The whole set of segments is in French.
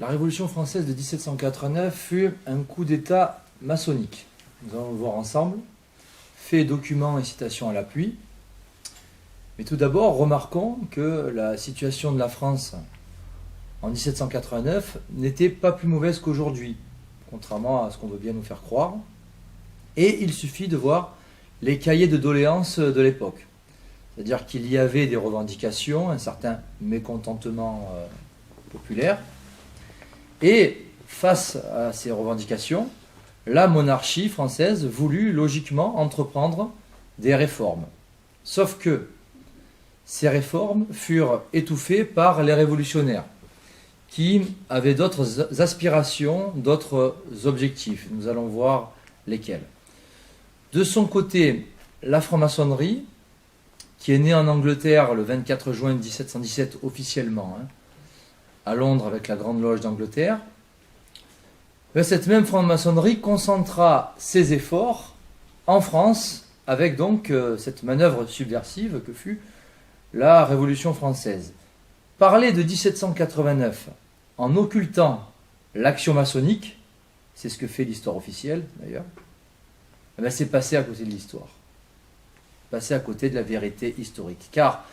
La Révolution française de 1789 fut un coup d'État maçonnique. Nous allons le voir ensemble. Faits, documents et citations à l'appui. Mais tout d'abord, remarquons que la situation de la France en 1789 n'était pas plus mauvaise qu'aujourd'hui, contrairement à ce qu'on veut bien nous faire croire. Et il suffit de voir les cahiers de doléances de l'époque. C'est-à-dire qu'il y avait des revendications, un certain mécontentement populaire. Et face à ces revendications, la monarchie française voulut logiquement entreprendre des réformes. Sauf que ces réformes furent étouffées par les révolutionnaires, qui avaient d'autres aspirations, d'autres objectifs. Nous allons voir lesquels. De son côté, la franc-maçonnerie, qui est née en Angleterre le 24 juin 1717 officiellement, à Londres avec la Grande Loge d'Angleterre, cette même franc-maçonnerie concentra ses efforts en France avec donc cette manœuvre subversive que fut la Révolution française. Parler de 1789 en occultant l'action maçonnique, c'est ce que fait l'histoire officielle d'ailleurs, c'est passer à côté de l'histoire, passer à côté de la vérité historique. Car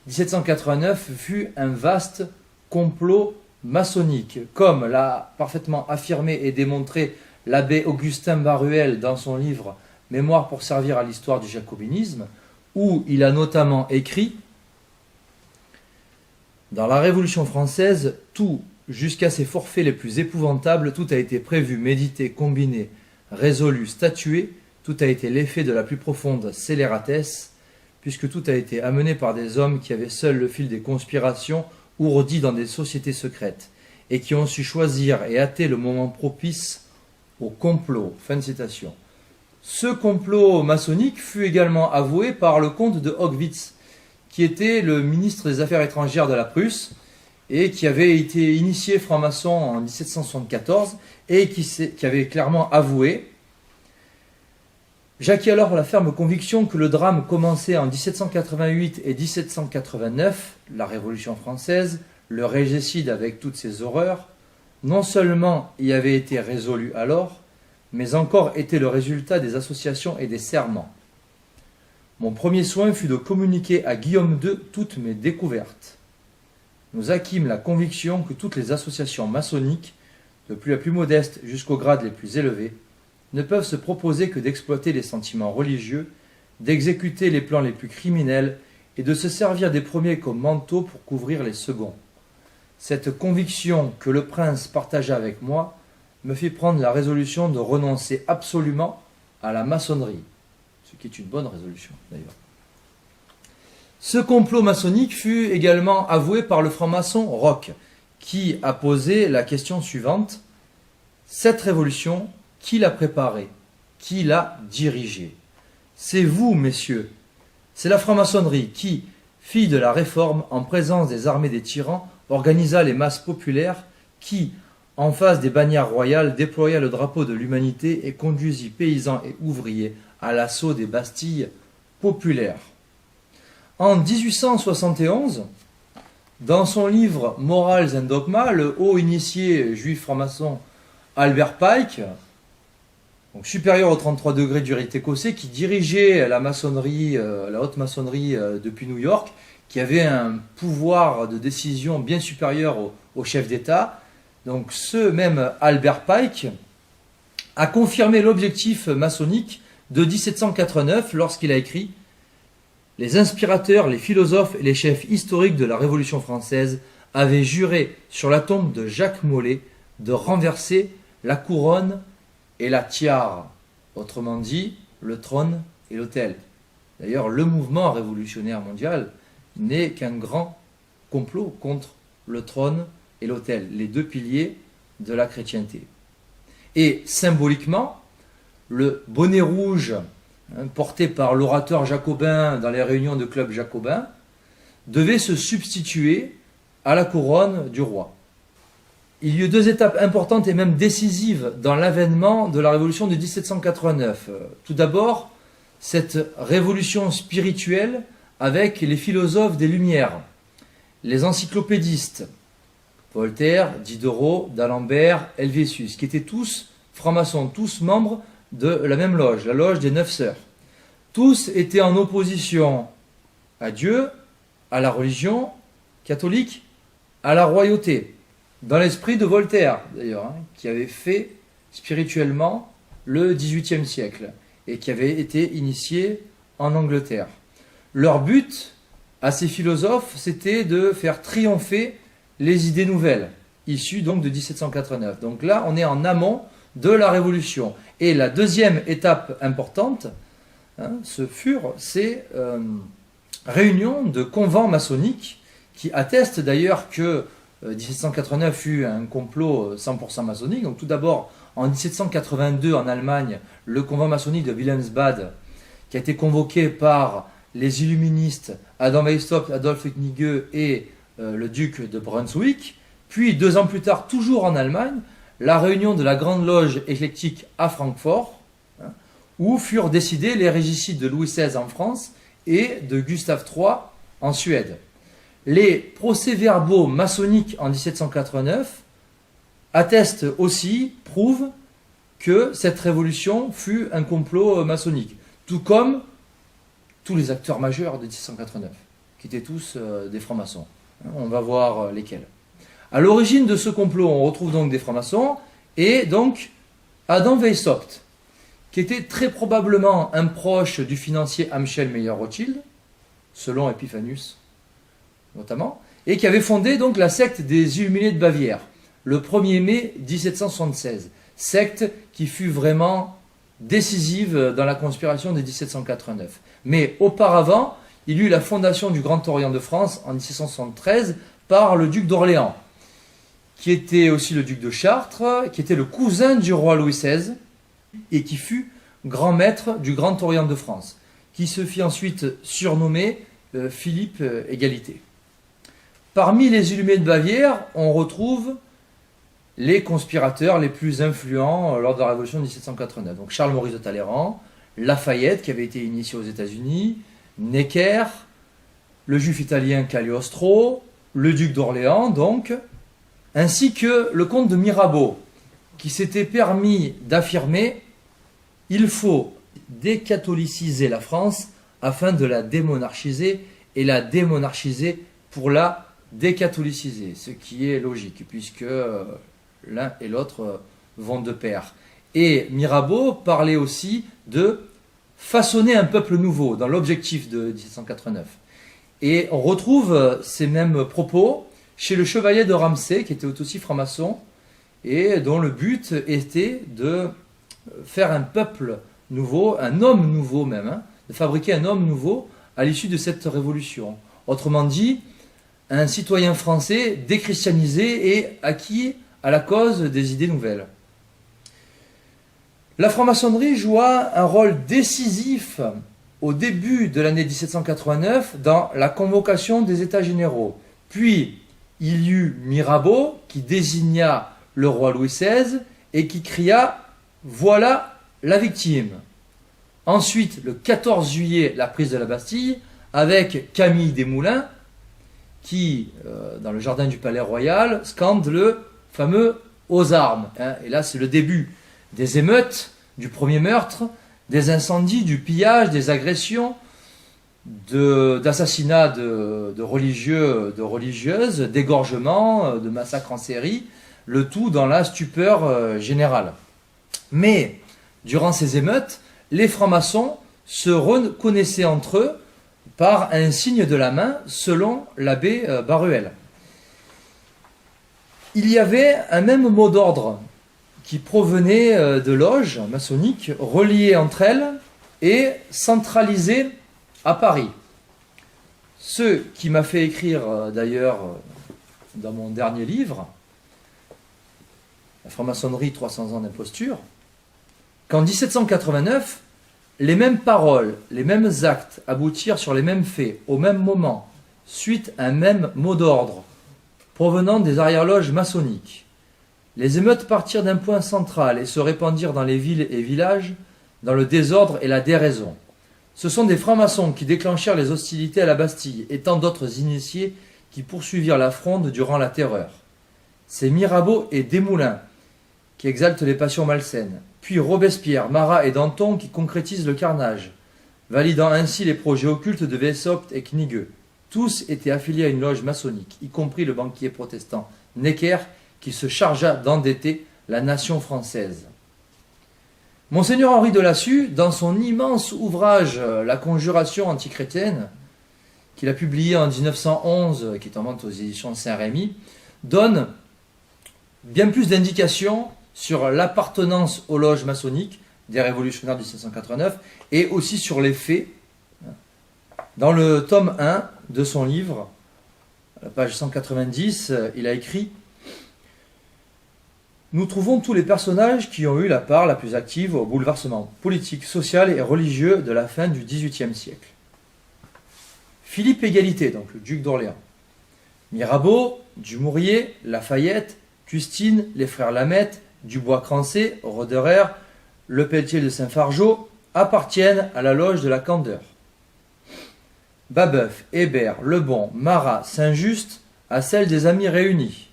1789 fut un vaste complot maçonnique, comme l'a parfaitement affirmé et démontré l'abbé Augustin Baruel dans son livre « Mémoire pour servir à l'histoire du jacobinisme », où il a notamment écrit « Dans la Révolution française, tout, jusqu'à ses forfaits les plus épouvantables, tout a été prévu, médité, combiné, résolu, statué, tout a été l'effet de la plus profonde scélératesse, puisque tout a été amené par des hommes qui avaient seuls le fil des conspirations ourdis dans des sociétés secrètes, et qui ont su choisir et hâter le moment propice au complot. » Fin de citation. Ce complot maçonnique fut également avoué par le comte de Haugwitz, qui était le ministre des Affaires étrangères de la Prusse, et qui avait été initié franc-maçon en 1774, et qui avait clairement avoué, j'acquis alors la ferme conviction que le drame commencé en 1788 et 1789, la Révolution française, le régicide avec toutes ses horreurs, non seulement y avait été résolu alors, mais encore était le résultat des associations et des serments. Mon premier soin fut de communiquer à Guillaume II toutes mes découvertes. Nous acquîmes la conviction que toutes les associations maçonniques, depuis la plus modeste jusqu'aux grades les plus élevés, ne peuvent se proposer que d'exploiter les sentiments religieux, d'exécuter les plans les plus criminels et de se servir des premiers comme manteau pour couvrir les seconds. Cette conviction que le prince partagea avec moi me fit prendre la résolution de renoncer absolument à la maçonnerie, ce qui est une bonne résolution d'ailleurs. Ce complot maçonnique fut également avoué par le franc-maçon Roch, qui a posé la question suivante: cette révolution, qui l'a préparée? Qui l'a dirigée? C'est vous, messieurs. C'est la franc-maçonnerie qui, fille de la Réforme, en présence des armées des tyrans, organisa les masses populaires qui, en face des bannières royales, déploya le drapeau de l'humanité et conduisit paysans et ouvriers à l'assaut des bastilles populaires. En 1871, dans son livre « Morals and Dogma », le haut initié juif franc-maçon Albert Pike, donc supérieur au 33 degrés du rite écossais, qui dirigeait la maçonnerie, la haute maçonnerie depuis New York, qui avait un pouvoir de décision bien supérieur au chef d'État. Donc ce même Albert Pike a confirmé l'objectif maçonnique de 1789 lorsqu'il a écrit « Les inspirateurs, les philosophes et les chefs historiques de la Révolution française avaient juré sur la tombe de Jacques Molay de renverser la couronne et la tiare, autrement dit, le trône et l'autel. » D'ailleurs, le mouvement révolutionnaire mondial n'est qu'un grand complot contre le trône et l'autel, les deux piliers de la chrétienté. Et symboliquement, le bonnet rouge porté par l'orateur jacobin dans les réunions de clubs jacobins devait se substituer à la couronne du roi. Il y eut deux étapes importantes et même décisives dans l'avènement de la révolution de 1789. Tout d'abord, cette révolution spirituelle avec les philosophes des Lumières, les encyclopédistes, Voltaire, Diderot, d'Alembert, Helvétius, qui étaient tous francs-maçons, tous membres de la même loge, la loge des 9 sœurs. Tous étaient en opposition à Dieu, à la religion catholique, à la royauté, dans l'esprit de Voltaire d'ailleurs, qui avait fait spirituellement le XVIIIe siècle et qui avait été initié en Angleterre. Leur but, à ces philosophes, c'était de faire triompher les idées nouvelles, issues donc de 1789. Donc là, on est en amont de la Révolution. Et la deuxième étape importante, ce furent ces réunions de convents maçonniques qui attestent d'ailleurs que 1789 fut un complot 100% maçonnique. Donc tout d'abord, en 1782 en Allemagne, le convent maçonnique de Wilhelmsbad, qui a été convoqué par les illuministes Adam Weishaupt, Adolf Knigge et le duc de Brunswick. Puis 2 ans plus tard, toujours en Allemagne, la réunion de la Grande Loge éclectique à Francfort, où furent décidés les régicides de Louis XVI en France et de Gustave III en Suède. Les procès-verbaux maçonniques en 1789 attestent aussi, prouvent que cette révolution fut un complot maçonnique, tout comme tous les acteurs majeurs de 1789, qui étaient tous des francs-maçons. On va voir lesquels. À l'origine de ce complot, on retrouve donc des francs-maçons et donc Adam Weishaupt, qui était très probablement un proche du financier Amschel Meyer-Rothschild, selon Epiphanus notamment, et qui avait fondé donc la secte des Illuminés de Bavière, le 1er mai 1776, secte qui fut vraiment décisive dans la conspiration de 1789. Mais auparavant, il y eut la fondation du Grand Orient de France en 1773 par le duc d'Orléans, qui était aussi le duc de Chartres, qui était le cousin du roi Louis XVI, et qui fut grand maître du Grand Orient de France, qui se fit ensuite surnommer Philippe Égalité. Parmi les Illuminés de Bavière, on retrouve les conspirateurs les plus influents lors de la Révolution de 1789. Donc Charles-Maurice de Talleyrand, Lafayette, qui avait été initié aux États-Unis, Necker, le juif italien Cagliostro, le duc d'Orléans, donc, ainsi que le comte de Mirabeau, qui s'était permis d'affirmer « Il faut décatholiciser la France afin de la démonarchiser et la démonarchiser pour la décatholiciser », ce qui est logique, puisque l'un et l'autre vont de pair. Et Mirabeau parlait aussi de façonner un peuple nouveau, dans l'objectif de 1789. Et on retrouve ces mêmes propos chez le chevalier de Ramsay, qui était aussi franc-maçon, et dont le but était de faire un peuple nouveau, un homme nouveau même, de fabriquer un homme nouveau à l'issue de cette révolution. Autrement dit, un citoyen français déchristianisé et acquis à la cause des idées nouvelles. La franc-maçonnerie joua un rôle décisif au début de l'année 1789 dans la convocation des États généraux. Puis, il y eut Mirabeau qui désigna le roi Louis XVI et qui cria « Voilà la victime ». Ensuite, le 14 juillet, la prise de la Bastille, avec Camille Desmoulins, qui, dans le jardin du Palais Royal, scande le fameux « aux armes ». Et là, c'est le début des émeutes, du premier meurtre, des incendies, du pillage, des agressions, d'assassinats de religieux, de religieuses, d'égorgements, de massacres en série, le tout dans la stupeur générale. Mais, durant ces émeutes, les francs-maçons se reconnaissaient entre eux par un signe de la main, selon l'abbé Baruel. Il y avait un même mot d'ordre qui provenait de loges maçonniques reliées entre elles et centralisées à Paris. Ce qui m'a fait écrire d'ailleurs dans mon dernier livre, La franc-maçonnerie, 300 ans d'imposture, qu'en 1789, les mêmes paroles, les mêmes actes aboutirent sur les mêmes faits, au même moment, suite à un même mot d'ordre, provenant des arrière-loges maçonniques. Les émeutes partirent d'un point central et se répandirent dans les villes et villages, dans le désordre et la déraison. Ce sont des francs-maçons qui déclenchèrent les hostilités à la Bastille et tant d'autres initiés qui poursuivirent la fronde durant la Terreur. C'est Mirabeau et Desmoulins qui exaltent les passions malsaines, puis Robespierre, Marat et Danton qui concrétisent le carnage, validant ainsi les projets occultes de Weishaupt et Knigge. Tous étaient affiliés à une loge maçonnique, y compris le banquier protestant Necker, qui se chargea d'endetter la nation française. Monseigneur Henri de Lassus, dans son immense ouvrage La Conjuration antichrétienne, qu'il a publié en 1911, qui est en vente aux éditions de Saint-Rémy, donne bien plus d'indications sur l'appartenance aux loges maçonniques des révolutionnaires de 1789 et aussi sur les faits. Dans le tome 1 de son livre, à la page 190, il a écrit « Nous trouvons tous les personnages qui ont eu la part la plus active au bouleversement politique, social et religieux de la fin du XVIIIe siècle. Philippe Égalité, donc le duc d'Orléans, Mirabeau, Dumouriez, Lafayette, Custine, les frères Lameth, Dubois-Crancé, Roederer, Lepelletier de Saint-Fargeau appartiennent à la loge de la Candeur. Babeuf, Hébert, Lebon, Marat, Saint-Just à celle des Amis réunis.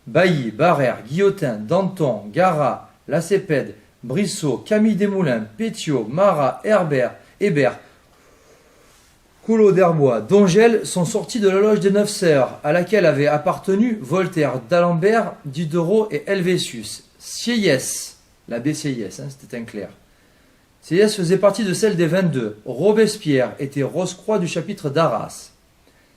Bailly, Barrère, Guillotin, Danton, Garat, Lacépède, Brissot, Camille Desmoulins, Pétiot, Marat, Hébert, Collot d'Herbois, Dongel sont sortis de la loge des Neuf Sœurs, à laquelle avaient appartenu Voltaire, d'Alembert, Diderot et Helvétius. Sieyès, l'abbé Sieyès, c'était un clerc. Sieyès faisait partie de celle des 22. Robespierre était Rose-Croix du chapitre d'Arras.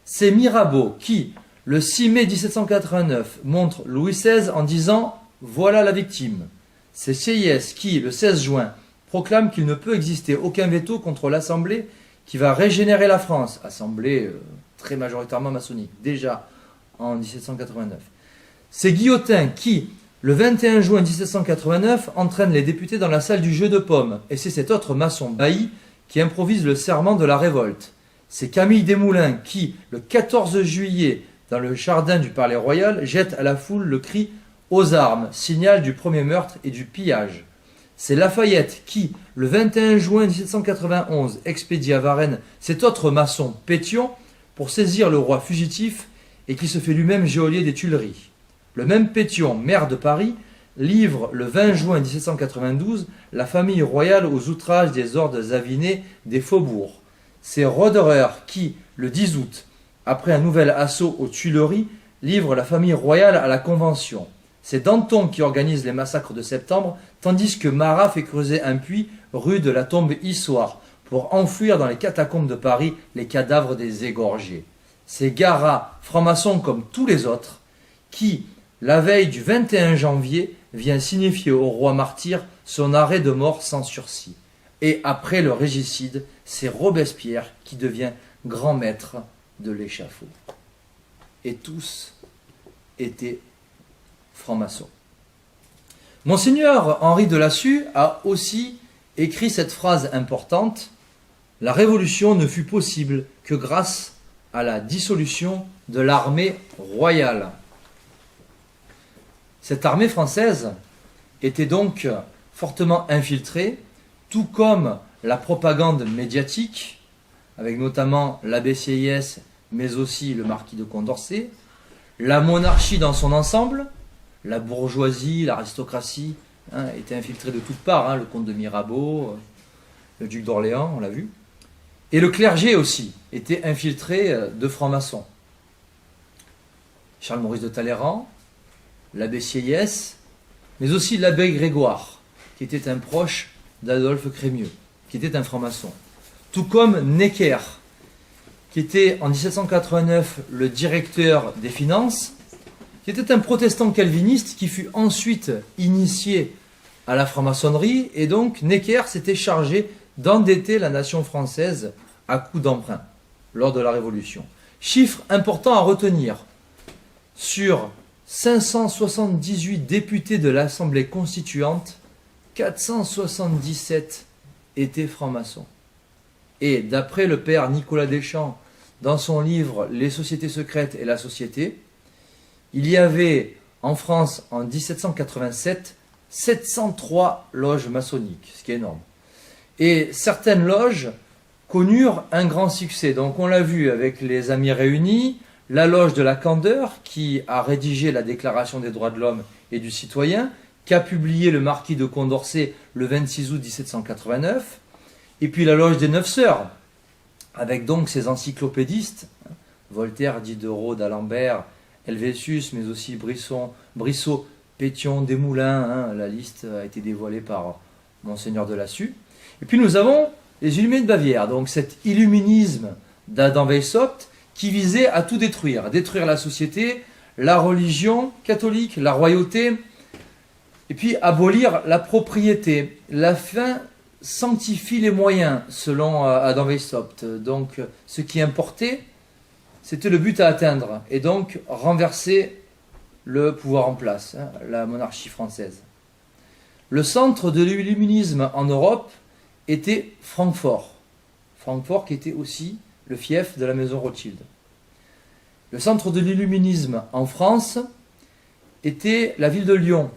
C'est Mirabeau qui, le 6 mai 1789, montre Louis XVI en disant « Voilà la victime ». C'est Sieyès qui, le 16 juin, proclame qu'il ne peut exister aucun veto contre l'Assemblée qui va régénérer la France, assemblée très majoritairement maçonnique, déjà en 1789. C'est Guillotin qui, le 21 juin 1789, entraîne les députés dans la salle du jeu de pommes, et c'est cet autre maçon Bailly qui improvise le serment de la révolte. C'est Camille Desmoulins qui, le 14 juillet, dans le jardin du Palais Royal, jette à la foule le cri « Aux armes », signal du premier meurtre et du pillage. C'est Lafayette qui, le 21 juin 1791, expédie à Varennes cet autre maçon Pétion pour saisir le roi fugitif et qui se fait lui-même geôlier des Tuileries. Le même Pétion, maire de Paris, livre le 20 juin 1792 la famille royale aux outrages des ordres avinés des faubourgs. C'est Roederer qui, le 10 août, après un nouvel assaut aux Tuileries, livre la famille royale à la Convention. C'est Danton qui organise les massacres de septembre, tandis que Marat fait creuser un puits rue de la Tombe Issoire pour enfouir dans les catacombes de Paris les cadavres des égorgés. C'est Garat, franc-maçon comme tous les autres, qui, la veille du 21 janvier, vient signifier au roi martyr son arrêt de mort sans sursis. Et après le régicide, c'est Robespierre qui devient grand maître de l'échafaud. Et tous étaient francs-maçons. Monseigneur Henri de Lassus a aussi écrit cette phrase importante « La révolution ne fut possible que grâce à la dissolution de l'armée royale ». Cette armée française était donc fortement infiltrée, tout comme la propagande médiatique, avec notamment l'abbé Sieyès, mais aussi le marquis de Condorcet, la monarchie dans son ensemble, la bourgeoisie, l'aristocratie, était infiltrée de toutes parts, le comte de Mirabeau, le duc d'Orléans, on l'a vu, et le clergé aussi était infiltré de francs-maçons. Charles-Maurice de Talleyrand, l'abbé Sieyès, mais aussi l'abbé Grégoire, qui était un proche d'Adolphe Crémieux, qui était un franc-maçon. Tout comme Necker, qui était en 1789 le directeur des finances, qui était un protestant calviniste qui fut ensuite initié à la franc-maçonnerie, et donc Necker s'était chargé d'endetter la nation française à coups d'emprunt lors de la Révolution. Chiffre important à retenir, sur 578 députés de l'Assemblée constituante, 477 étaient francs-maçons. Et d'après le père Nicolas Deschamps, dans son livre « Les sociétés secrètes et la société », il y avait en France en 1787 703 loges maçonniques, ce qui est énorme. Et certaines loges connurent un grand succès. Donc on l'a vu avec les Amis réunis, la loge de la Candeur, qui a rédigé la Déclaration des droits de l'homme et du citoyen, qu'a publié le marquis de Condorcet le 26 août 1789, et puis la loge des Neuf Sœurs, avec donc ses encyclopédistes, Voltaire, Diderot, d'Alembert, Helvétius, mais aussi Brissot, Pétion, Desmoulins, la liste a été dévoilée par Monseigneur de Lassus. Et puis nous avons les Illuminés de Bavière, donc cet illuminisme d'Adam Weishaupt qui visait à tout détruire la société, la religion catholique, la royauté, et puis abolir la propriété. La fin sanctifie les moyens, selon Adam Weishaupt. Donc ce qui importait, c'était le but à atteindre, et donc renverser le pouvoir en place, la monarchie française. Le centre de l'illuminisme en Europe était Francfort. Francfort qui était aussi le fief de la maison Rothschild. Le centre de l'illuminisme en France était la ville de Lyon,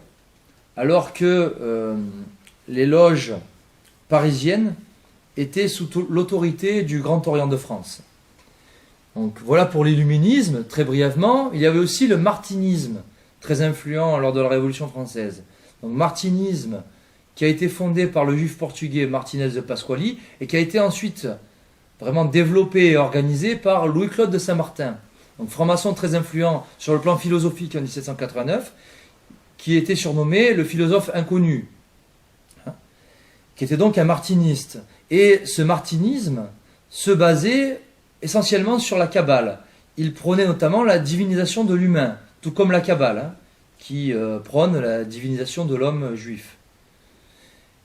alors que les loges parisiennes étaient sous l'autorité du Grand Orient de France. Donc voilà pour l'illuminisme, très brièvement. Il y avait aussi le martinisme, très influent lors de la Révolution française. Donc martinisme qui a été fondé par le juif portugais Martinez de Pasquali et qui a été ensuite vraiment développé et organisé par Louis-Claude de Saint-Martin. Donc franc-maçon très influent sur le plan philosophique en 1789, qui était surnommé le philosophe inconnu, qui était donc un martiniste. Et ce martinisme se basait essentiellement sur la Kabbale. Il prônait notamment la divinisation de l'humain, tout comme la Kabbale, qui prône la divinisation de l'homme juif.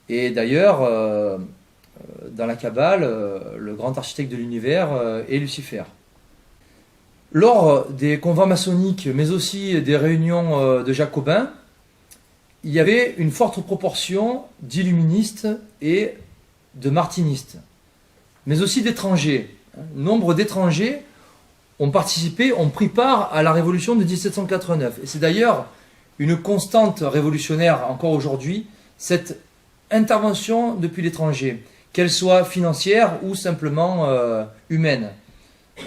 Et d'ailleurs, dans la Kabbale, le grand architecte de l'univers est Lucifer. Lors des convents maçonniques, mais aussi des réunions de jacobins, il y avait une forte proportion d'illuministes et de martinistes, mais aussi d'étrangers. Nombre d'étrangers ont participé, ont pris part à la révolution de 1789. Et c'est d'ailleurs une constante révolutionnaire encore aujourd'hui, cette intervention depuis l'étranger, qu'elle soit financière ou simplement humaine,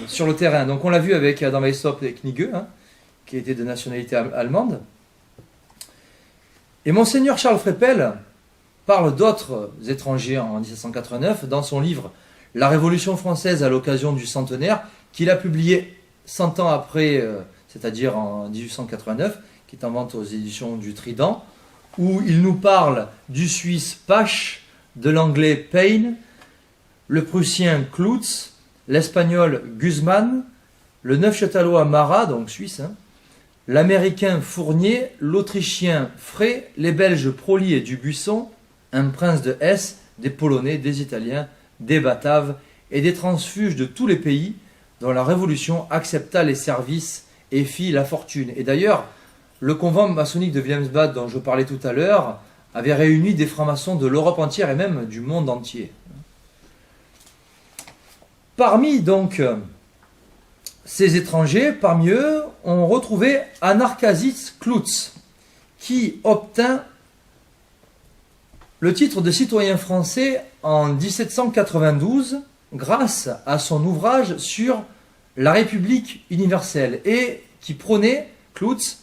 sur le terrain. Donc on l'a vu avec Adam Weishaupt et Knigge, qui était de nationalité allemande. Et Monseigneur Charles Frépel parle d'autres étrangers en 1789 dans son livre « La Révolution française à l'occasion du centenaire » qu'il a publié 100 ans après, c'est-à-dire en 1889, qui est en vente aux éditions du Trident, où il nous parle du Suisse Pache, de l'anglais Payne, le prussien Klutz, l'espagnol Guzman, le neufchâtelois Marat, donc suisse, l'américain Fournier, l'autrichien Frey, les belges Proli et Dubuisson, un prince de Hesse, des Polonais, des Italiens, des Bataves et des transfuges de tous les pays dont la Révolution accepta les services et fit la fortune. Et d'ailleurs, le convent maçonnique de Wilhelmsbad dont je parlais tout à l'heure avait réuni des francs-maçons de l'Europe entière et même du monde entier. Parmi donc ces étrangers, parmi eux, on retrouvait Anarkazis Klutz, qui obtint le titre de citoyen français en 1792 grâce à son ouvrage sur la République universelle et qui prônait, Klutz,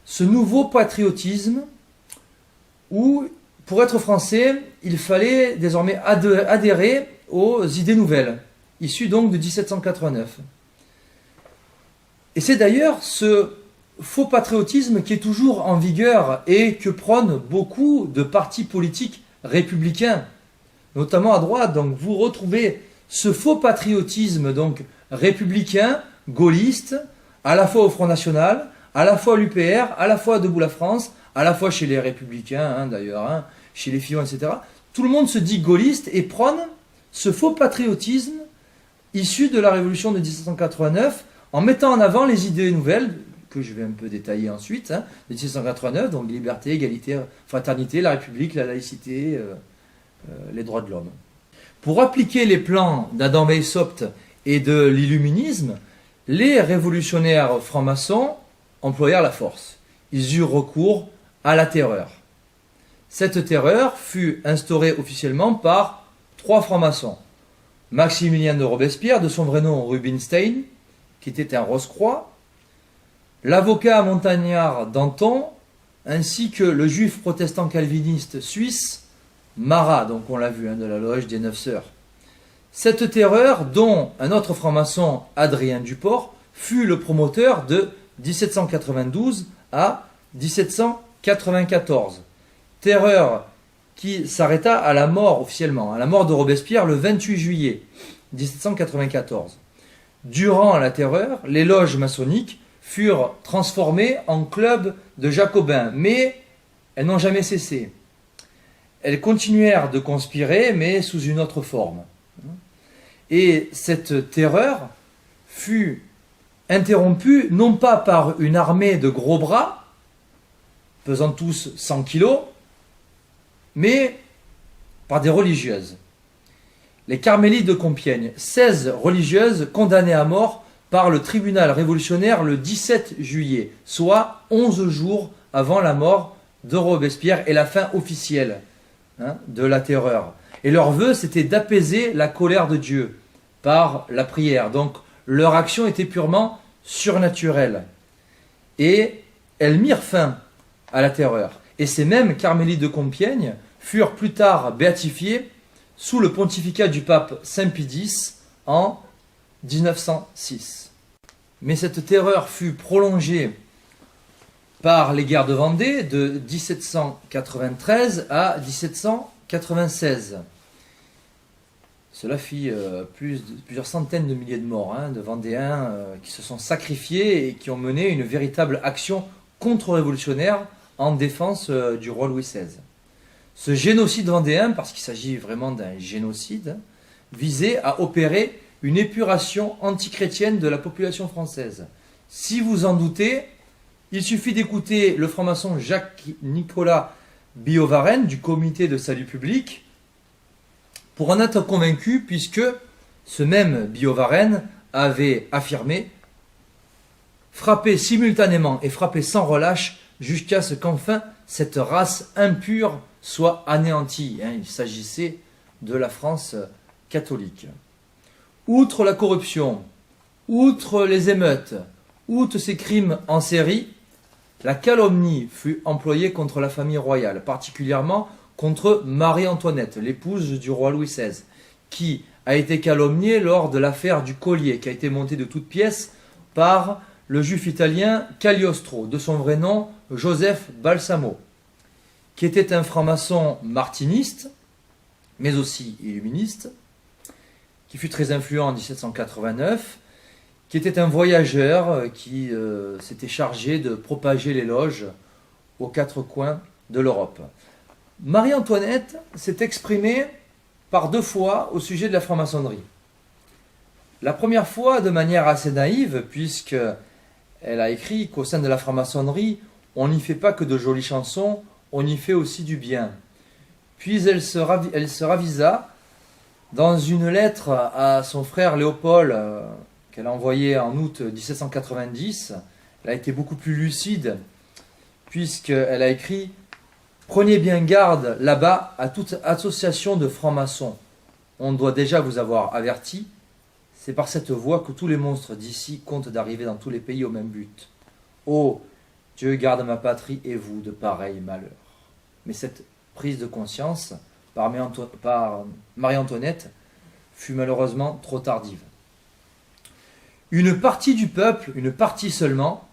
ce nouveau patriotisme où, pour être français, il fallait désormais adhérer aux idées nouvelles, issues donc de 1789. Et c'est d'ailleurs ce faux patriotisme qui est toujours en vigueur et que prônent beaucoup de partis politiques républicains, notamment à droite. Donc vous retrouvez ce faux patriotisme donc républicain, gaulliste, à la fois au Front National, à la fois à l'UPR, à la fois à Debout la France, à la fois chez les Républicains d'ailleurs, chez les Fillon, etc. Tout le monde se dit gaulliste et prône ce faux patriotisme issu de la Révolution de 1789 en mettant en avant les idées nouvelles, que je vais un peu détailler ensuite, de 1789, donc liberté, égalité, fraternité, la République, la laïcité, les droits de l'homme. Pour appliquer les plans d'Adam Weishaupt et de l'illuminisme, les révolutionnaires francs-maçons employèrent la force. Ils eurent recours à la terreur. Cette terreur fut instaurée officiellement par 3 francs-maçons. Maximilien de Robespierre, de son vrai nom Rubinstein, qui était un Rose-Croix, l'avocat montagnard Danton, ainsi que le juif protestant calviniste suisse Marat, donc on l'a vu, de la loge des Neuf Sœurs. Cette terreur, dont un autre franc-maçon, Adrien Duport, fut le promoteur de 1792 à 1794. Terreur qui s'arrêta à la mort officiellement, à la mort de Robespierre le 28 juillet 1794. Durant la terreur, les loges maçonniques furent transformées en clubs de jacobins, mais elles n'ont jamais cessé. Elles continuèrent de conspirer, mais sous une autre forme. Et cette terreur fut interrompue non pas par une armée de gros bras, pesant tous 100 kilos, mais par des religieuses. Les Carmélites de Compiègne, 16 religieuses condamnées à mort par le tribunal révolutionnaire le 17 juillet, soit 11 jours avant la mort de Robespierre et la fin officielle de la terreur. Et leur vœu, c'était d'apaiser la colère de Dieu par la prière. Donc leur action était purement surnaturelle. Et elles mirent fin à la terreur. Et ces mêmes Carmélites de Compiègne furent plus tard béatifiés sous le pontificat du pape Saint Pie X en 1906. Mais cette terreur fut prolongée par les guerres de Vendée de 1793 à 1796. Cela fit plusieurs centaines de milliers de morts, de Vendéens qui se sont sacrifiés et qui ont mené une véritable action contre-révolutionnaire en défense du roi Louis XVI. Ce génocide vendéen, parce qu'il s'agit vraiment d'un génocide, visait à opérer une épuration antichrétienne de la population française. Si vous en doutez, il suffit d'écouter le franc-maçon Jacques-Nicolas Billaud-Varenne du Comité de salut public pour en être convaincu, puisque ce même Billaud-Varenne avait affirmé « frapper simultanément et frapper sans relâche jusqu'à ce qu'enfin cette race impure soit anéantie ». Il s'agissait de la France catholique. Outre la corruption, outre les émeutes, outre ces crimes en série, la calomnie fut employée contre la famille royale, particulièrement contre Marie-Antoinette, l'épouse du roi Louis XVI, qui a été calomniée lors de l'affaire du collier, qui a été montée de toutes pièces par le juif italien Cagliostro, de son vrai nom Joseph Balsamo, qui était un franc-maçon martiniste, mais aussi illuministe, qui fut très influent en 1789, qui était un voyageur qui s'était chargé de propager les loges aux quatre coins de l'Europe. Marie-Antoinette s'est exprimée par 2 fois au sujet de la franc-maçonnerie. La première fois de manière assez naïve, puisqu'elle a écrit qu'au sein de la franc-maçonnerie, on n'y fait pas que de jolies chansons, on y fait aussi du bien. Puis elle se ravisa dans une lettre à son frère Léopold qu'elle a envoyée en août 1790. Elle a été beaucoup plus lucide, puisqu'elle a écrit « Prenez bien garde là-bas à toute association de francs-maçons. On doit déjà vous avoir averti. C'est par cette voie que tous les monstres d'ici comptent d'arriver dans tous les pays au même but. Oh, Dieu garde ma patrie et vous de pareils malheurs. » Mais cette prise de conscience par Marie-Antoinette fut malheureusement trop tardive. Une partie du peuple, une partie seulement,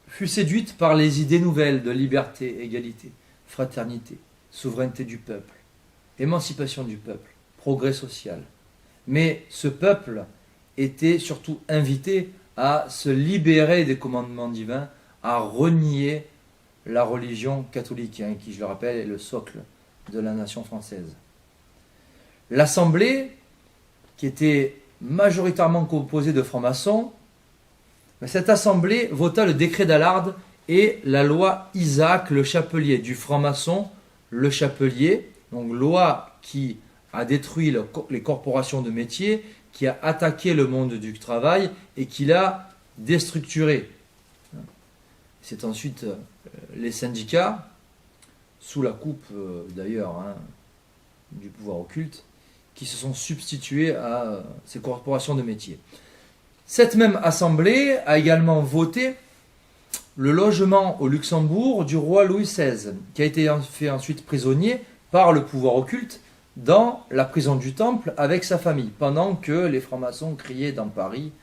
fut séduite par les idées nouvelles de liberté, égalité, fraternité, souveraineté du peuple, émancipation du peuple, progrès social. Mais ce peuple était surtout invité à se libérer des commandements divins, à renier la religion catholique, qui, je le rappelle, est le socle de la nation française. L'Assemblée, qui était majoritairement composée de francs-maçons, cette assemblée vota le décret d'Allard et la loi Isaac le Chapelier, du franc-maçon le Chapelier, donc loi qui a détruit les corporations de métiers, qui a attaqué le monde du travail et qui l'a déstructuré. C'est ensuite les syndicats, sous la coupe d'ailleurs du pouvoir occulte, qui se sont substitués à ces corporations de métiers. Cette même assemblée a également voté le logement au Luxembourg du roi Louis XVI, qui a été fait ensuite prisonnier par le pouvoir occulte dans la prison du Temple avec sa famille, pendant que les francs-maçons criaient dans Paris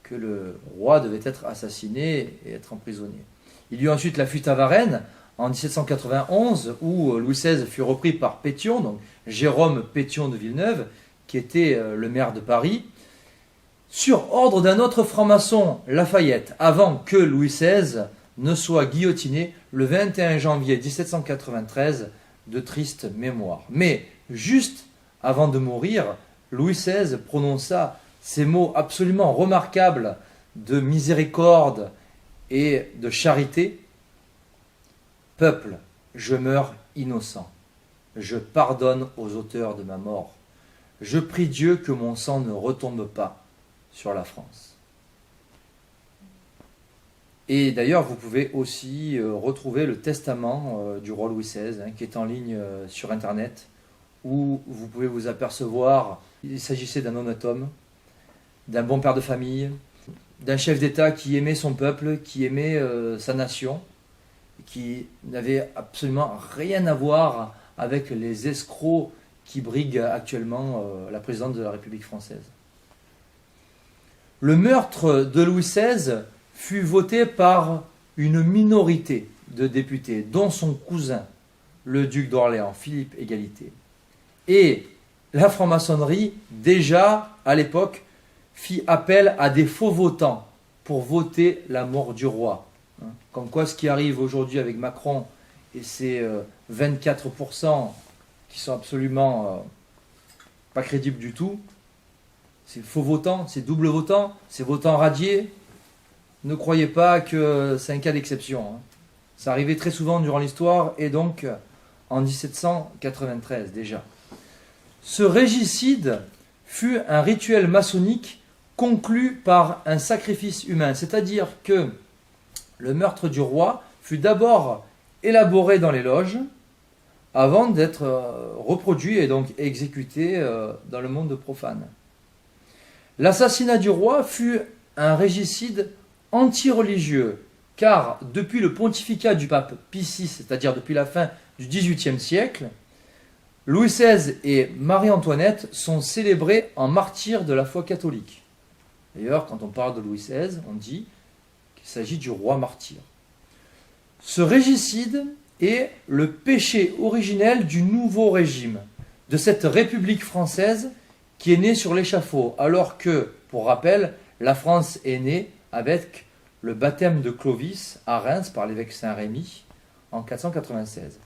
que le roi devait être assassiné et être emprisonné. Il y eut ensuite la fuite à Varennes en 1791, où Louis XVI fut repris par Pétion, donc Jérôme Pétion de Villeneuve, qui était le maire de Paris, sur ordre d'un autre franc-maçon, Lafayette, avant que Louis XVI ne soit guillotiné le 21 janvier 1793, de triste mémoire. Mais juste avant de mourir, Louis XVI prononça ces mots absolument remarquables de miséricorde et de charité. « Peuple, je meurs innocent. Je pardonne aux auteurs de ma mort. Je prie Dieu que mon sang ne retombe pas sur la France. » Et d'ailleurs, vous pouvez aussi retrouver le testament du roi Louis XVI, qui est en ligne sur Internet, où vous pouvez vous apercevoir, il s'agissait d'un honnête homme, d'un bon père de famille, d'un chef d'État qui aimait son peuple, qui aimait sa nation, qui n'avait absolument rien à voir avec les escrocs qui briguent actuellement la présidente de la République française. Le meurtre de Louis XVI fut voté par une minorité de députés, dont son cousin, le duc d'Orléans, Philippe Égalité. Et la franc-maçonnerie, déjà à l'époque, fit appel à des faux votants pour voter la mort du roi. Comme quoi, ce qui arrive aujourd'hui avec Macron et ses 24% qui sont absolument pas crédibles du tout, c'est faux votants, c'est double votants, c'est votants radiés. Ne croyez pas que c'est un cas d'exception. Ça arrivait très souvent durant l'histoire et donc en 1793 déjà. Ce régicide fut un rituel maçonnique conclu par un sacrifice humain, c'est-à-dire que le meurtre du roi fut d'abord élaboré dans les loges avant d'être reproduit et donc exécuté dans le monde profane. L'assassinat du roi fut un régicide anti-religieux, car depuis le pontificat du pape Pie VI, c'est-à-dire depuis la fin du XVIIIe siècle, Louis XVI et Marie-Antoinette sont célébrés en martyrs de la foi catholique. D'ailleurs, quand on parle de Louis XVI, on dit qu'il s'agit du roi martyr. Ce régicide est le péché originel du nouveau régime, de cette République française qui est née sur l'échafaud, alors que, pour rappel, la France est née avec le baptême de Clovis à Reims par l'évêque Saint-Rémy en 496.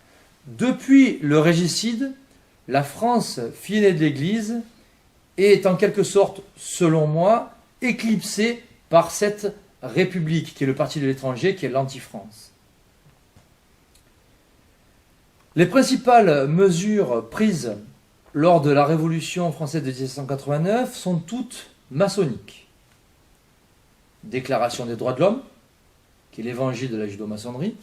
Depuis le régicide, la France, fille aînée de l'Église, est en quelque sorte, selon moi, éclipsée par cette République qui est le parti de l'étranger, qui est l'anti-France. Les principales mesures prises lors de la Révolution française de 1789 sont toutes maçonniques. Déclaration des droits de l'homme, qui est l'évangile de la judo-maçonnerie,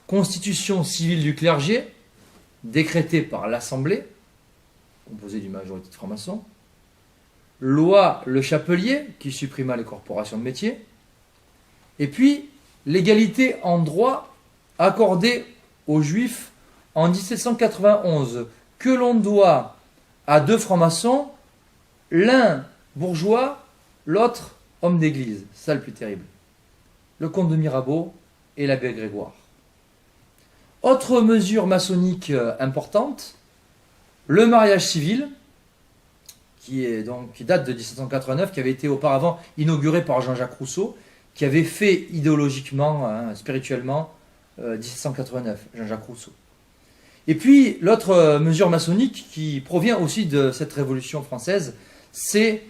constitution civile du clergé, décrétée par l'Assemblée, composée d'une majorité de francs-maçons, loi Le Chapelier, qui supprima les corporations de métiers, et puis l'égalité en droit accordée aux Juifs en 1791, que l'on doit à deux francs-maçons, l'un bourgeois, l'autre homme d'église. C'est ça le plus terrible. Le comte de Mirabeau et l'abbé Grégoire. Autre mesure maçonnique importante, le mariage civil, qui date de 1789, qui avait été auparavant inauguré par Jean-Jacques Rousseau, qui avait fait idéologiquement, spirituellement, 1789, Jean-Jacques Rousseau. Et puis, l'autre mesure maçonnique qui provient aussi de cette Révolution française, c'est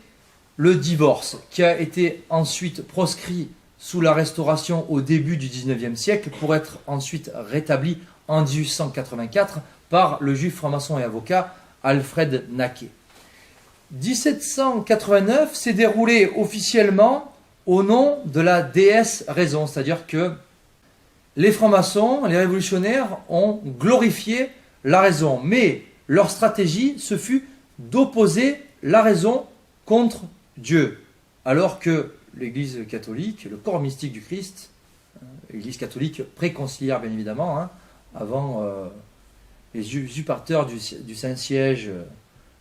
le divorce, qui a été ensuite proscrit sous la Restauration au début du XIXe siècle pour être ensuite rétabli en 1884 par le juif franc-maçon et avocat Alfred Naquet. 1789 s'est déroulé officiellement au nom de la déesse raison, c'est-à-dire que les francs-maçons, les révolutionnaires ont glorifié la raison, mais leur stratégie, ce fut d'opposer la raison contre Dieu, alors que l'Église catholique, le corps mystique du Christ, l'Église catholique préconciliaire bien évidemment, hein, avant les usurpateurs du Saint-Siège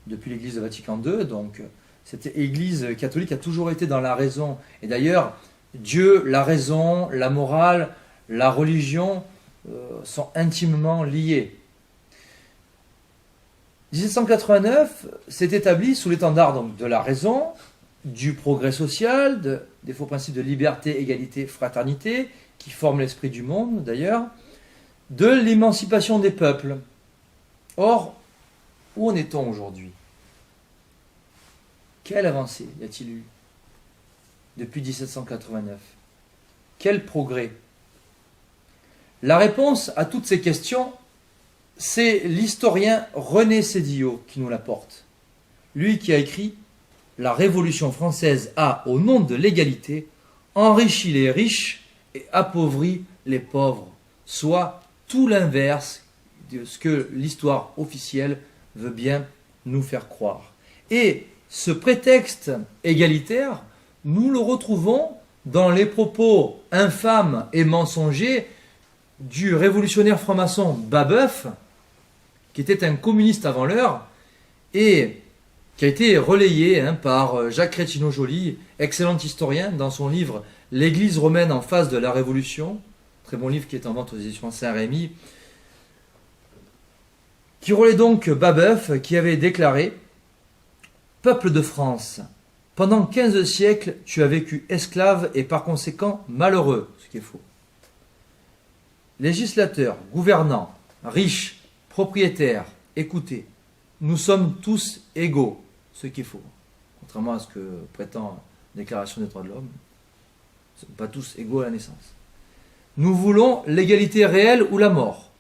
depuis l'Église de Vatican II, donc cette Église catholique a toujours été dans la raison. Et d'ailleurs, Dieu, la raison, la morale, la religion sont intimement liés. 1789 s'est établi sous l'étendard donc, de la raison, du progrès social, des faux principes de liberté, égalité, fraternité, qui forment l'esprit du monde d'ailleurs, de l'émancipation des peuples. Or, où en est-on aujourd'hui? Quelle avancée y a-t-il eu depuis 1789? Quel progrès? La réponse à toutes ces questions, c'est l'historien René Sédillot qui nous l'apporte. Lui qui a écrit « La Révolution française a, au nom de l'égalité, enrichi les riches et appauvri les pauvres », soit tout l'inverse de ce que l'histoire officielle veut bien nous faire croire. Et ce prétexte égalitaire, nous le retrouvons dans les propos infâmes et mensongers du révolutionnaire franc-maçon Babeuf, qui était un communiste avant l'heure, et qui a été relayé par Jacques Crétineau-Joly, excellent historien, dans son livre « L'Église romaine en face de la Révolution », très bon livre qui est en vente aux éditions Saint-Rémy, qui relaie donc Babeuf, qui avait déclaré « Peuple de France, pendant 15 siècles, tu as vécu esclave et par conséquent malheureux », ce qui est faux. Législateurs, gouvernants, riches, propriétaires, écoutez, nous sommes tous égaux, ce qui est faux. Contrairement à ce que prétend la Déclaration des droits de l'homme, nous ne sommes pas tous égaux à la naissance. Nous voulons l'égalité réelle ou la mort.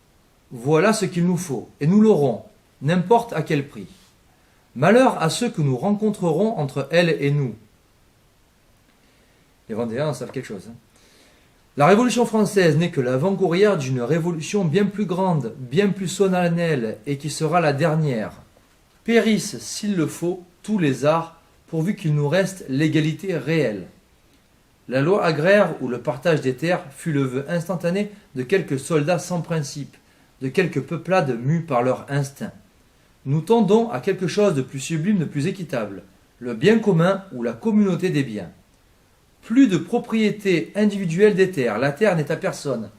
Voilà ce qu'il nous faut, et nous l'aurons, n'importe à quel prix. Malheur à ceux que nous rencontrerons entre elle et nous. Les Vendéens en savent quelque chose. La Révolution française n'est que l'avant-courrière d'une révolution bien plus grande, bien plus solennelle, et qui sera la dernière. Périssent, s'il le faut, tous les arts, pourvu qu'il nous reste l'égalité réelle. La loi agraire ou le partage des terres fut le vœu instantané de quelques soldats sans principe, de quelques peuplades mues par leur instinct. Nous tendons à quelque chose de plus sublime, de plus équitable, le bien commun ou la communauté des biens. Plus de propriété individuelle des terres, la terre n'est à personne.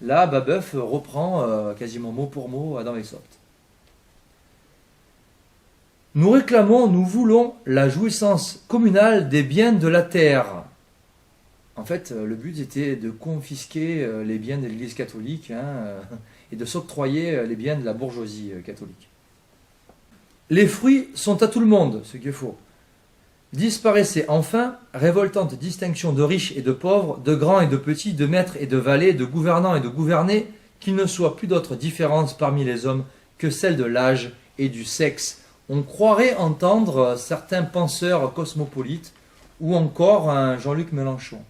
Là, Babeuf reprend quasiment mot pour mot Adam et Sopt. Nous réclamons, nous voulons la jouissance communale des biens de la terre. En fait, le but était de confisquer les biens de l'Église catholique et de s'octroyer les biens de la bourgeoisie catholique. Les fruits sont à tout le monde, ce qui est faux. Disparaissait enfin, révoltante distinction de riches et de pauvres, de grands et de petits, de maîtres et de valets, de gouvernants et de gouvernés, qu'il ne soit plus d'autre différence parmi les hommes que celle de l'âge et du sexe. On croirait entendre certains penseurs cosmopolites ou encore un Jean-Luc Mélenchon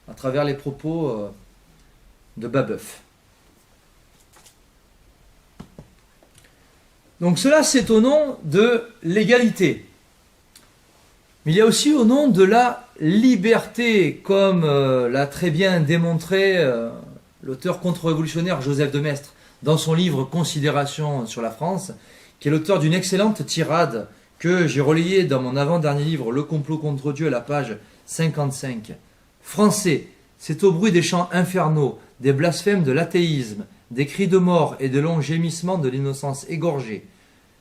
à travers les propos de Babeuf. Donc cela, c'est au nom de l'égalité. Mais il y a aussi au nom de la liberté, comme l'a très bien démontré l'auteur contre-révolutionnaire Joseph de Maistre dans son livre Considérations sur la France, qui est l'auteur d'une excellente tirade que j'ai relayée dans mon avant-dernier livre Le complot contre Dieu à la page 55. Français, c'est au bruit des chants infernaux, des blasphèmes de l'athéisme, des cris de mort et des longs gémissements de l'innocence égorgée.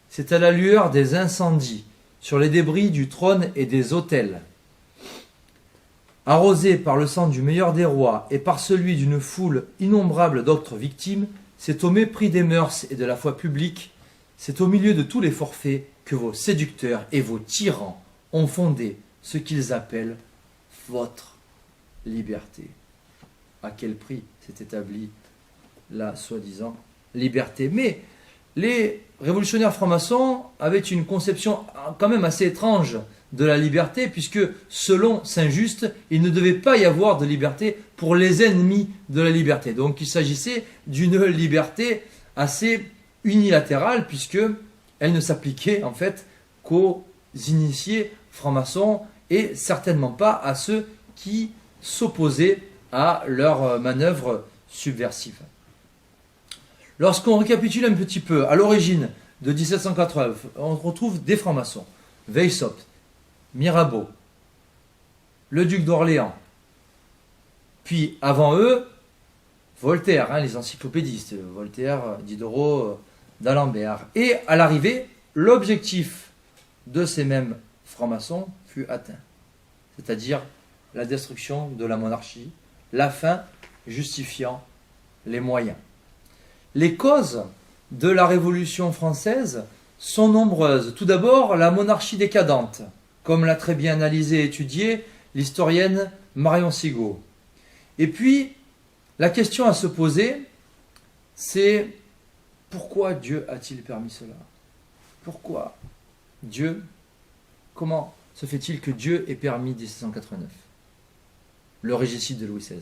C'est à la lueur des incendies, sur les débris du trône et des autels. Arrosé par le sang du meilleur des rois et par celui d'une foule innombrable d'autres victimes, c'est au mépris des mœurs et de la foi publique, c'est au milieu de tous les forfaits que vos séducteurs et vos tyrans ont fondé ce qu'ils appellent votre liberté. À quel prix s'est établie la soi-disant liberté? Mais les révolutionnaires francs-maçons avaient une conception quand même assez étrange de la liberté, puisque selon Saint-Just, il ne devait pas y avoir de liberté pour les ennemis de la liberté. Donc il s'agissait d'une liberté assez unilatérale, puisque elle ne s'appliquait en fait qu'aux initiés francs-maçons et certainement pas à ceux qui s'opposaient à leurs manœuvres subversives. Lorsqu'on récapitule un petit peu, à l'origine de 1789, on retrouve des francs-maçons, Weishaupt, Mirabeau, le duc d'Orléans, puis avant eux, Voltaire, les encyclopédistes, Voltaire, Diderot, d'Alembert. Et à l'arrivée, l'objectif de ces mêmes francs-maçons fut atteint, c'est-à-dire la destruction de la monarchie, la fin justifiant les moyens. Les causes de la Révolution française sont nombreuses. Tout d'abord, la monarchie décadente, comme l'a très bien analysé et étudié l'historienne Marion Sigaud. Et puis, la question à se poser, c'est pourquoi Dieu a-t-il permis cela? Pourquoi Dieu? Comment se fait-il que Dieu ait permis 1789 le régicide de Louis XVI?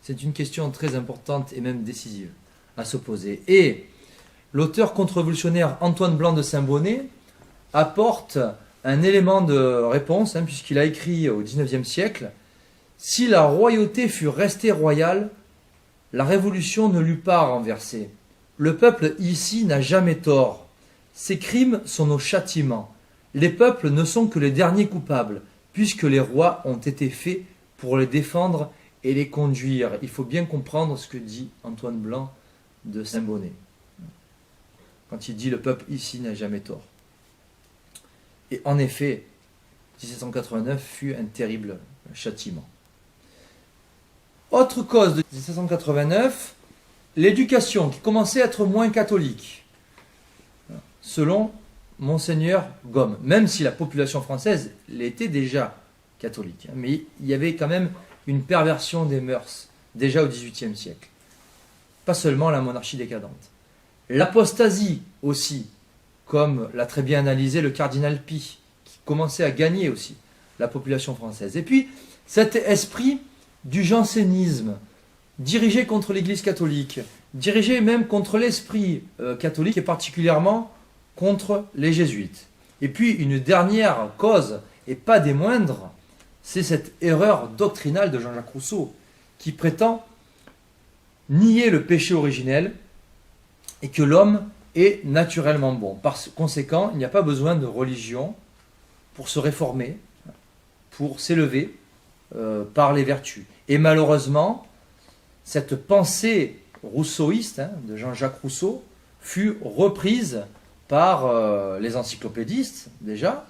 C'est une question très importante et même décisive à se poser. Et l'auteur contre-révolutionnaire Antoine Blanc de Saint-Bonnet apporte un élément de réponse, puisqu'il a écrit au XIXe siècle: si la royauté fût restée royale, la révolution ne l'eût pas renversée. Le peuple ici n'a jamais tort. Ses crimes sont nos châtiments. Les peuples ne sont que les derniers coupables, puisque les rois ont été faits pour les défendre et les conduire. Il faut bien comprendre ce que dit Antoine Blanc de Saint-Bonnet, quand il dit le peuple ici n'a jamais tort. Et en effet, 1789 fut un terrible châtiment. Autre cause de 1789, l'éducation qui commençait à être moins catholique, selon Monseigneur Gaume, même si la population française l'était déjà catholique. Mais il y avait quand même une perversion des mœurs, déjà au XVIIIe siècle. Pas seulement la monarchie décadente. L'apostasie aussi, comme l'a très bien analysé le cardinal Pie, qui commençait à gagner aussi la population française. Et puis, cet esprit du jansénisme, dirigé contre l'Église catholique, dirigé même contre l'esprit catholique et particulièrement contre les jésuites. Et puis, une dernière cause, et pas des moindres, c'est cette erreur doctrinale de Jean-Jacques Rousseau, qui prétend nier le péché originel et que l'homme est naturellement bon. Par conséquent, il n'y a pas besoin de religion pour se réformer, pour s'élever par les vertus. Et malheureusement, cette pensée rousseauiste de Jean-Jacques Rousseau fut reprise par les encyclopédistes, déjà,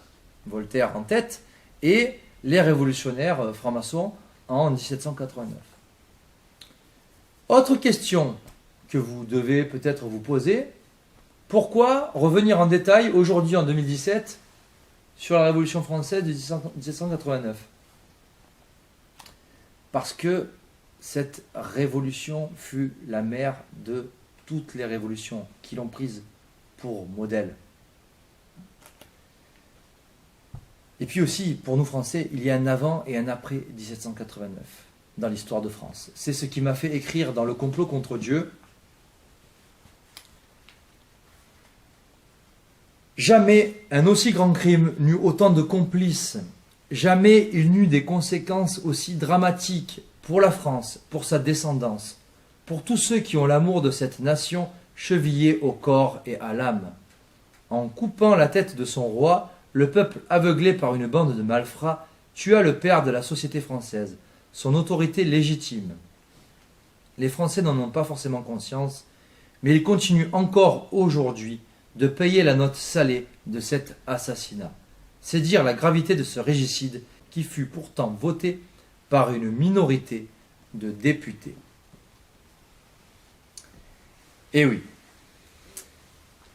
Voltaire en tête, et les révolutionnaires francs-maçons en 1789. Autre question que vous devez peut-être vous poser: pourquoi revenir en détail aujourd'hui en 2017 sur la Révolution française de 1789? Parce que cette révolution fut la mère de toutes les révolutions qui l'ont prise pour modèle. Et puis aussi, pour nous Français, il y a un avant et un après 1789 dans l'histoire de France. C'est ce qui m'a fait écrire dans Le complot contre Dieu: jamais un aussi grand crime n'eut autant de complices. Jamais il n'eut des conséquences aussi dramatiques pour la France, pour sa descendance, pour tous ceux qui ont l'amour de cette nation chevillé au corps et à l'âme. En coupant la tête de son roi, le peuple aveuglé par une bande de malfrats tua le père de la société française, son autorité légitime. Les Français n'en ont pas forcément conscience, mais ils continuent encore aujourd'hui de payer la note salée de cet assassinat. C'est dire la gravité de ce régicide qui fut pourtant voté par une minorité de députés. Et oui,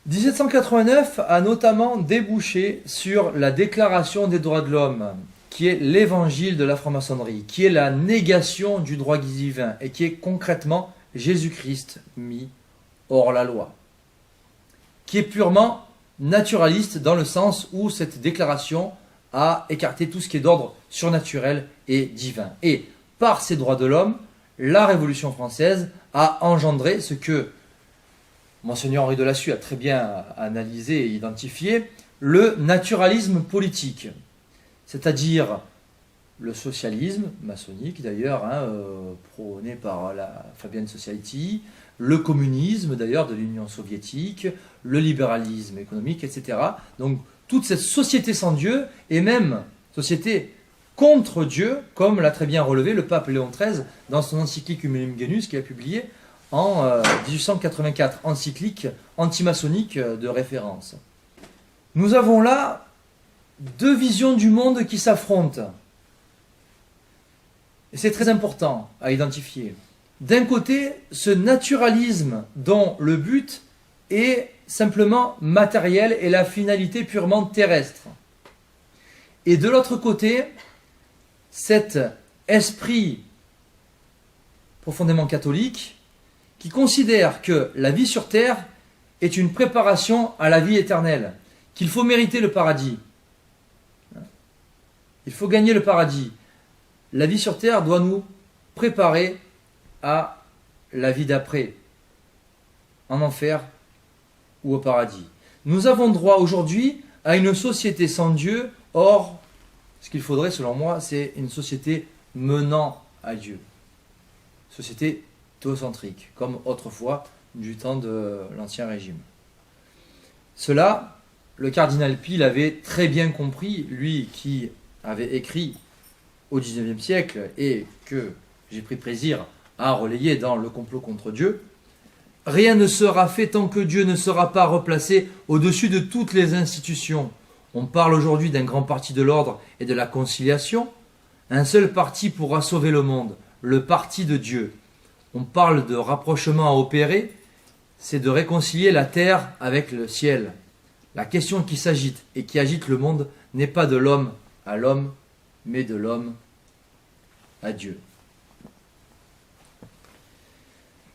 1789 a notamment débouché sur la Déclaration des droits de l'homme, qui est l'évangile de la franc-maçonnerie, qui est la négation du droit divin et qui est concrètement Jésus-Christ mis hors la loi, qui est purement naturaliste dans le sens où cette déclaration a écarté tout ce qui est d'ordre surnaturel et divin. Et par ces droits de l'homme, la Révolution française a engendré ce que Monseigneur Henri de Lassus a très bien analysé et identifié, le naturalisme politique. c'est-à-dire le socialisme, maçonnique d'ailleurs, prôné par la Fabian Society, le communisme d'ailleurs de l'Union soviétique, le libéralisme économique, etc. Donc toute cette société sans Dieu, et même société contre Dieu, comme l'a très bien relevé le pape Léon XIII dans son encyclique Humilium Genus qu'il a publié en 1884, encyclique antimaçonnique de référence. Nous avons là deux visions du monde qui s'affrontent. Et c'est très important à identifier. D'un côté, ce naturalisme dont le but est simplement matériel et la finalité purement terrestre. Et de l'autre côté, cet esprit profondément catholique qui considère que la vie sur terre est une préparation à la vie éternelle, qu'il faut mériter le paradis. Il faut gagner le paradis. La vie sur terre doit nous préparer à la vie d'après, en enfer ou au paradis. Nous avons droit aujourd'hui à une société sans Dieu. Or, ce qu'il faudrait, selon moi, c'est une société menant à Dieu. Société théocentrique, comme autrefois du temps de l'Ancien Régime. Cela, le cardinal Pie l'avait très bien compris, lui qui avait écrit au XIXe siècle et que j'ai pris plaisir à relayer dans Le complot contre Dieu. Rien ne sera fait tant que Dieu ne sera pas replacé au-dessus de toutes les institutions. On parle aujourd'hui d'un grand parti de l'ordre et de la conciliation. Un seul parti pourra sauver le monde, le parti de Dieu. On parle de rapprochement à opérer, c'est de réconcilier la terre avec le ciel. La question qui s'agite et qui agite le monde n'est pas de l'homme à l'homme, mais de l'homme à Dieu.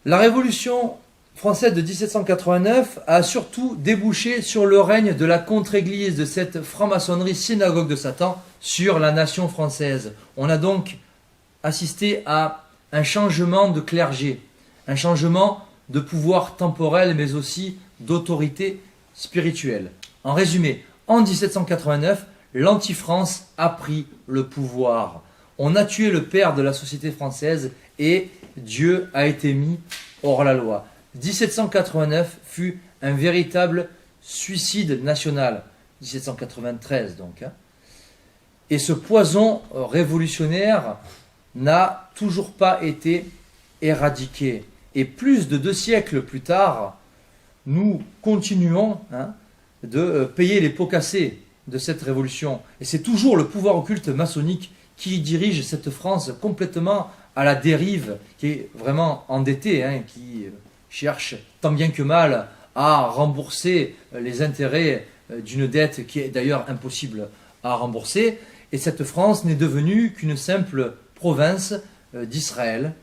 La Révolution française de 1789 a surtout débouché sur le règne de la contre-église, de cette franc-maçonnerie synagogue de Satan sur la nation française. On a donc assisté à un changement de clergé, un changement de pouvoir temporel, mais aussi d'autorité spirituelle. En résumé, en 1789, l'anti-France a pris le pouvoir. On a tué le père de la société française et Dieu a été mis hors la loi. 1789 fut un véritable suicide national. 1793 donc. Et ce poison révolutionnaire n'a toujours pas été éradiqué. Et plus de 2 siècles plus tard, nous continuons de payer les pots cassés de cette révolution. Et c'est toujours le pouvoir occulte maçonnique qui dirige cette France complètement à la dérive, qui est vraiment endettée, qui cherche tant bien que mal à rembourser les intérêts d'une dette qui est d'ailleurs impossible à rembourser. Et cette France n'est devenue qu'une simple province d'Israël,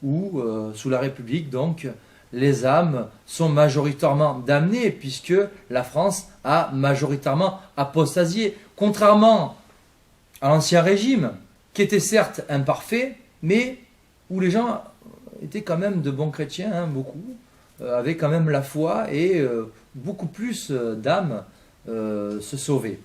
où, sous la République, donc, les âmes sont majoritairement damnées, puisque la France a majoritairement apostasié, contrairement à l'Ancien Régime, qui était certes imparfait, mais où les gens étaient quand même de bons chrétiens, beaucoup, avaient quand même la foi et beaucoup plus d'âmes se sauvaient.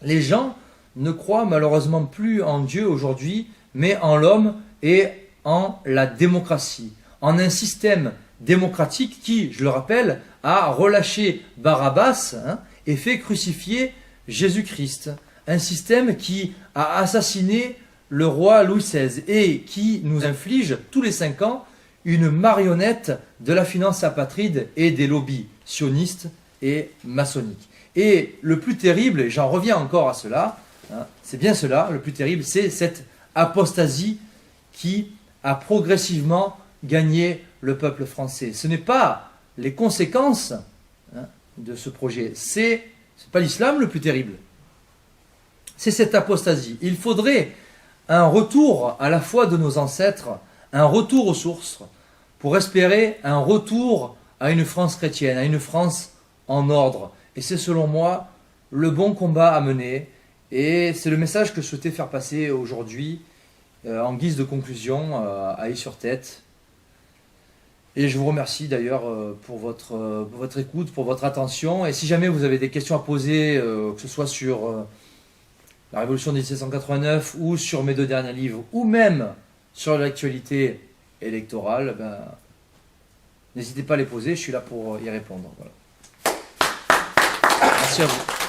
Les gens ne croient malheureusement plus en Dieu aujourd'hui, mais en l'homme et en la démocratie, en un système démocratique qui, je le rappelle, a relâché Barabbas et fait crucifier Jésus-Christ. Un système qui a assassiné le roi Louis XVI et qui nous inflige tous les 5 ans une marionnette de la finance apatride et des lobbies sionistes et maçonniques. Et le plus terrible, et j'en reviens encore à cela, c'est bien cela, le plus terrible, c'est cette apostasie qui a progressivement gagné le peuple français. Ce n'est pas les conséquences de ce projet, c'est pas l'islam le plus terrible, c'est cette apostasie. Il faudrait un retour à la foi de nos ancêtres, un retour aux sources, pour espérer un retour à une France chrétienne, à une France en ordre. Et c'est selon moi le bon combat à mener, et c'est le message que je souhaitais faire passer aujourd'hui en guise de conclusion à Œil-sur-Tête. Et je vous remercie d'ailleurs pour votre écoute, pour votre attention. Et si jamais vous avez des questions à poser, que ce soit sur la Révolution de 1789 ou sur mes 2 derniers livres, ou même sur l'actualité électorale, ben, n'hésitez pas à les poser, je suis là pour y répondre. Voilà. Merci à vous.